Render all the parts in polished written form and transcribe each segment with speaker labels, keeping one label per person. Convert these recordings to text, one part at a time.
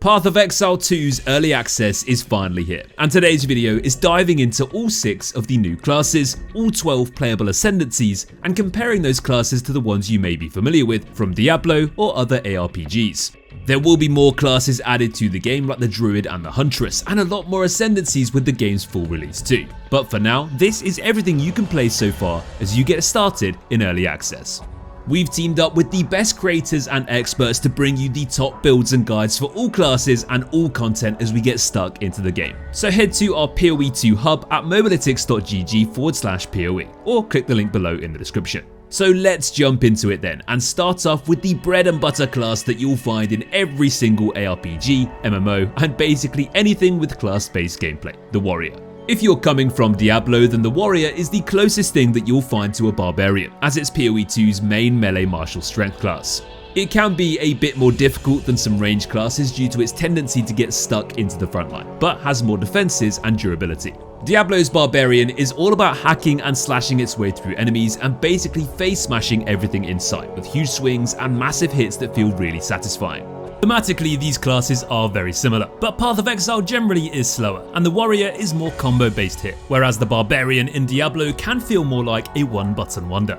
Speaker 1: Path of Exile 2's early access is finally here, and today's video is diving into all 6 of the new classes, all 12 playable Ascendancies, and comparing those classes to the ones you may be familiar with from Diablo or other ARPGs. There will be more classes added to the game like the Druid and the Huntress, and a lot more Ascendancies with the game's full release too. But for now, this is everything you can play so far as you get started in early access. We've teamed up with the best creators and experts to bring you the top builds and guides for all classes and all content as we get stuck into the game. So head to our PoE2 hub at mobalytics.gg/PoE or click the link below in the description. So let's jump into it then and start off with the bread and butter class that you'll find in every single ARPG, MMO, and basically anything with class-based gameplay, the Warrior. If you're coming from Diablo, then the Warrior is the closest thing that you'll find to a Barbarian, as it's PoE2's main melee martial strength class. It can be a bit more difficult than some ranged classes due to its tendency to get stuck into the front line, but has more defenses and durability. Diablo's Barbarian is all about hacking and slashing its way through enemies and basically face smashing everything in sight with huge swings and massive hits that feel really satisfying. Thematically, these classes are very similar, but Path of Exile generally is slower, and the Warrior is more combo-based hit, whereas the Barbarian in Diablo can feel more like a one-button wonder.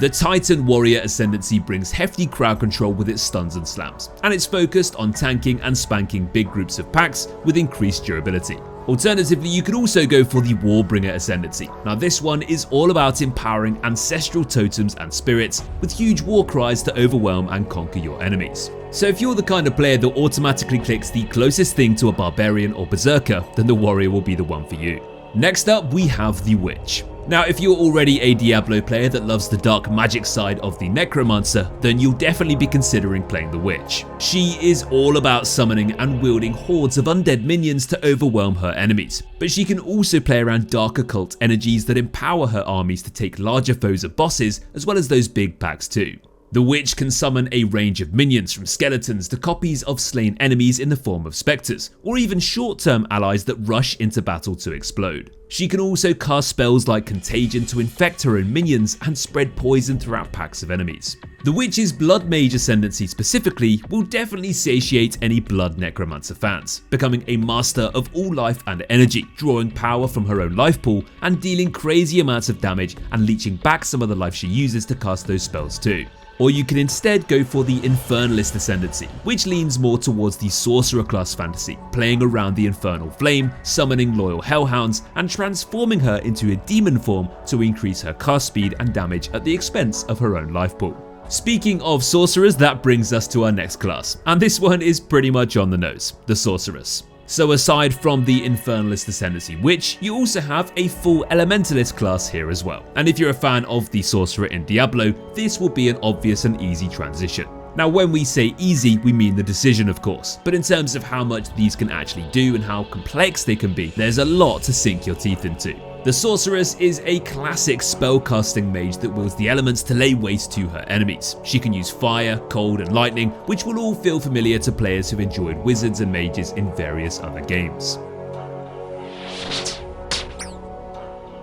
Speaker 1: The Titan Warrior Ascendancy brings hefty crowd control with its stuns and slams, and it's focused on tanking and spanking big groups of packs with increased durability. Alternatively, you could also go for the Warbringer Ascendancy. Now this one is all about empowering ancestral totems and spirits with huge war cries to overwhelm and conquer your enemies. So if you're the kind of player that automatically clicks the closest thing to a Barbarian or Berserker, then the Warrior will be the one for you. Next up, we have the Witch. Now if you're already a Diablo player that loves the dark magic side of the Necromancer, then you'll definitely be considering playing the Witch. She is all about summoning and wielding hordes of undead minions to overwhelm her enemies, but she can also play around dark occult energies that empower her armies to take larger foes of bosses as well as those big packs too. The Witch can summon a range of minions from skeletons to copies of slain enemies in the form of specters, or even short-term allies that rush into battle to explode. She can also cast spells like Contagion to infect her own minions and spread poison throughout packs of enemies. The Witch's Blood Mage Ascendancy specifically will definitely satiate any Blood Necromancer fans, becoming a master of all life and energy, drawing power from her own life pool and dealing crazy amounts of damage and leeching back some of the life she uses to cast those spells too. Or you can instead go for the Infernalist Ascendancy, which leans more towards the Sorcerer class fantasy, playing around the Infernal Flame, summoning loyal Hellhounds, and transforming her into a demon form to increase her cast speed and damage at the expense of her own life pool. Speaking of sorcerers, that brings us to our next class, and this one is pretty much on the nose, the Sorceress. So aside from the Infernalist Ascendancy Witch, you also have a full Elementalist class here as well. And if you're a fan of the Sorcerer in Diablo, this will be an obvious and easy transition. Now when we say easy, we mean the decision of course, but in terms of how much these can actually do and how complex they can be, there's a lot to sink your teeth into. The Sorceress is a classic spellcasting mage that wields the elements to lay waste to her enemies. She can use fire, cold and lightning, which will all feel familiar to players who've enjoyed wizards and mages in various other games.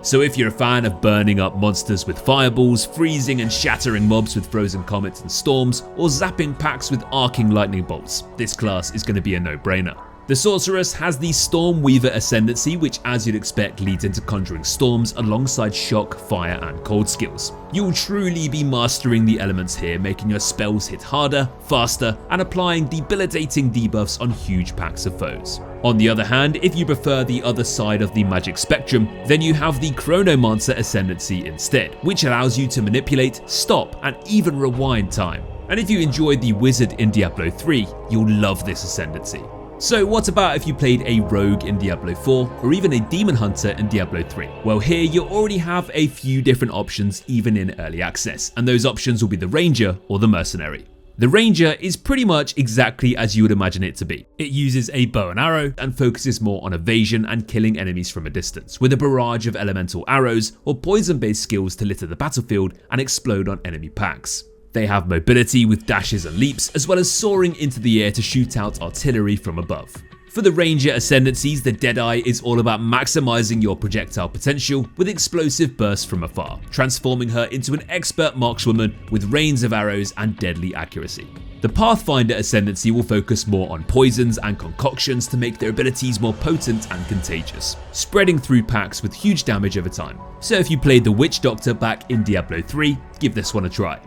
Speaker 1: So if you're a fan of burning up monsters with fireballs, freezing and shattering mobs with frozen comets and storms, or zapping packs with arcing lightning bolts, this class is going to be a no-brainer. The Sorceress has the Stormweaver Ascendancy, which as you'd expect leads into conjuring storms alongside shock, fire and cold skills. You'll truly be mastering the elements here, making your spells hit harder, faster and applying debilitating debuffs on huge packs of foes. On the other hand, if you prefer the other side of the magic spectrum, then you have the Chronomancer Ascendancy instead, which allows you to manipulate, stop and even rewind time. And if you enjoyed the Wizard in Diablo 3, you'll love this Ascendancy. So what about if you played a Rogue in Diablo 4 or even a Demon Hunter in Diablo 3? Well here you already have a few different options even in early access, and those options will be the Ranger or the Mercenary. The Ranger is pretty much exactly as you would imagine it to be. It uses a bow and arrow and focuses more on evasion and killing enemies from a distance, with a barrage of elemental arrows or poison-based skills to litter the battlefield and explode on enemy packs. They have mobility with dashes and leaps, as well as soaring into the air to shoot out artillery from above. For the Ranger Ascendancies, the Deadeye is all about maximizing your projectile potential with explosive bursts from afar, transforming her into an expert markswoman with rains of arrows and deadly accuracy. The Pathfinder Ascendancy will focus more on poisons and concoctions to make their abilities more potent and contagious, spreading through packs with huge damage over time. So if you played the Witch Doctor back in Diablo 3, give this one a try.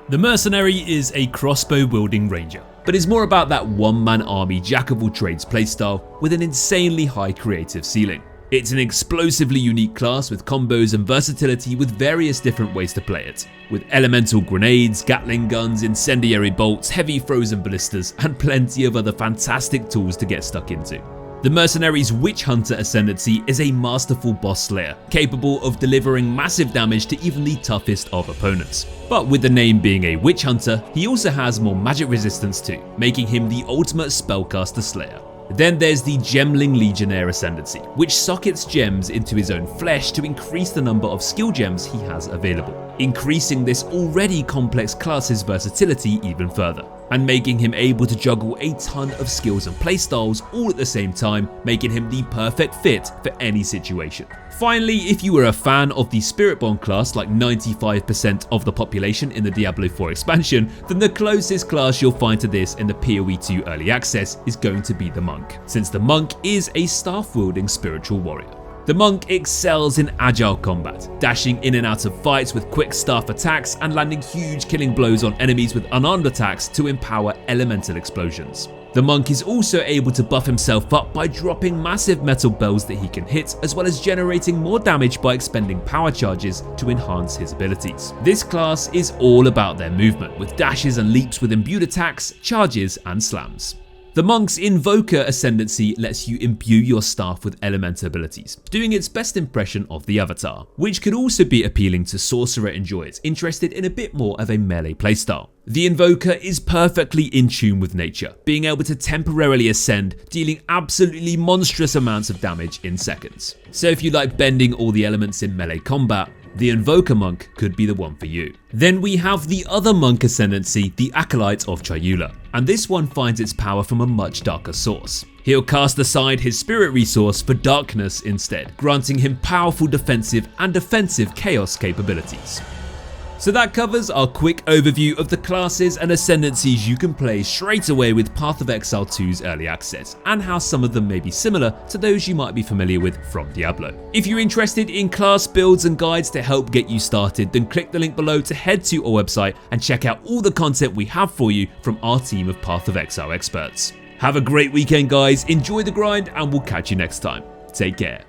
Speaker 1: The Mercenary is a crossbow-wielding ranger, but is more about that one-man army jack-of-all-trades playstyle with an insanely high creative ceiling. It's an explosively unique class with combos and versatility with various different ways to play it, with elemental grenades, Gatling guns, incendiary bolts, heavy frozen ballistas, and plenty of other fantastic tools to get stuck into. The Mercenary's Witch Hunter Ascendancy is a masterful boss slayer, capable of delivering massive damage to even the toughest of opponents. But with the name being a Witch Hunter, he also has more magic resistance too, making him the ultimate spellcaster slayer. Then there's the Gemling Legionnaire Ascendancy, which sockets gems into his own flesh to increase the number of skill gems he has available, increasing this already complex class's versatility even further, and making him able to juggle a ton of skills and playstyles all at the same time, making him the perfect fit for any situation. Finally, if you were a fan of the Spiritborn class like 95% of the population in the Diablo 4 expansion, then the closest class you'll find to this in the PoE 2 early access is going to be the Monk, since the Monk is a staff-wielding spiritual warrior. The Monk excels in agile combat, dashing in and out of fights with quick staff attacks and landing huge killing blows on enemies with unarmed attacks to empower elemental explosions. The Monk is also able to buff himself up by dropping massive metal bells that he can hit, as well as generating more damage by expending power charges to enhance his abilities. This class is all about their movement, with dashes and leaps with imbued attacks, charges and slams. The Monk's Invoker Ascendancy lets you imbue your staff with elemental abilities, doing its best impression of the avatar, which could also be appealing to sorcerer enjoyers interested in a bit more of a melee playstyle. The Invoker is perfectly in tune with nature, being able to temporarily ascend, dealing absolutely monstrous amounts of damage in seconds. So if you like bending all the elements in melee combat, the Invoker Monk could be the one for you. Then we have the other Monk Ascendancy, the Acolyte of Chayula, and this one finds its power from a much darker source. He'll cast aside his spirit resource for darkness instead, granting him powerful defensive and offensive chaos capabilities. So that covers our quick overview of the classes and ascendancies you can play straight away with Path of Exile 2's early access, and how some of them may be similar to those you might be familiar with from Diablo. If you're interested in class builds and guides to help get you started, then click the link below to head to our website and check out all the content we have for you from our team of Path of Exile experts. Have a great weekend guys, enjoy the grind, and we'll catch you next time. Take care.